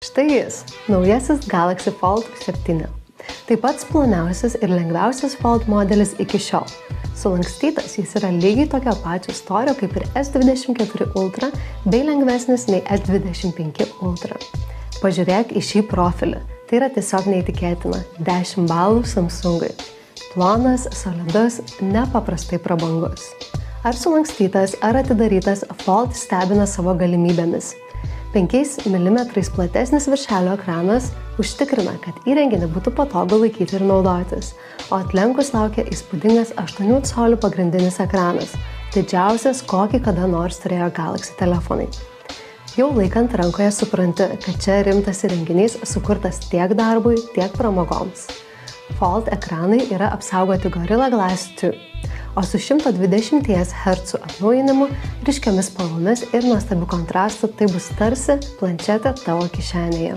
Štai jis, naujasis Galaxy Fold 7. Tai pats ploniausias ir lengviausias Fold modelis iki šiol. Sulankstytas jis yra lygiai tokio pačio storio kaip ir S24 Ultra bei lengvesnis nei S25 Ultra. Pažiūrėk į šį profilį. Tai yra tiesiog neįtikėtina. 10 balų Samsungui. Plonas, solidus, nepaprastai prabangus. Ar sulankstytas, ar atidarytas, Fold stebina savo galimybėmis. 5 mm platesnis viršelio ekranas užtikrina, kad įrenginį būtų patogu laikyti ir naudotis, o atlenkus laukia įspūdingas 8 colių pagrindinis ekranas, didžiausias, kokį kada nors turėjo Galaxy telefonai. Jau laikant rankoje supranti, kad čia rimtas įrenginys sukurtas tiek darbui, tiek pramogoms. Fold ekranai yra apsaugoti Gorilla Glass 2, o su 120 Hz atnaujinimu, ryškiomis spalvomis ir nuostabiu kontrastu tai bus tarsi planšetė tavo kišenėje.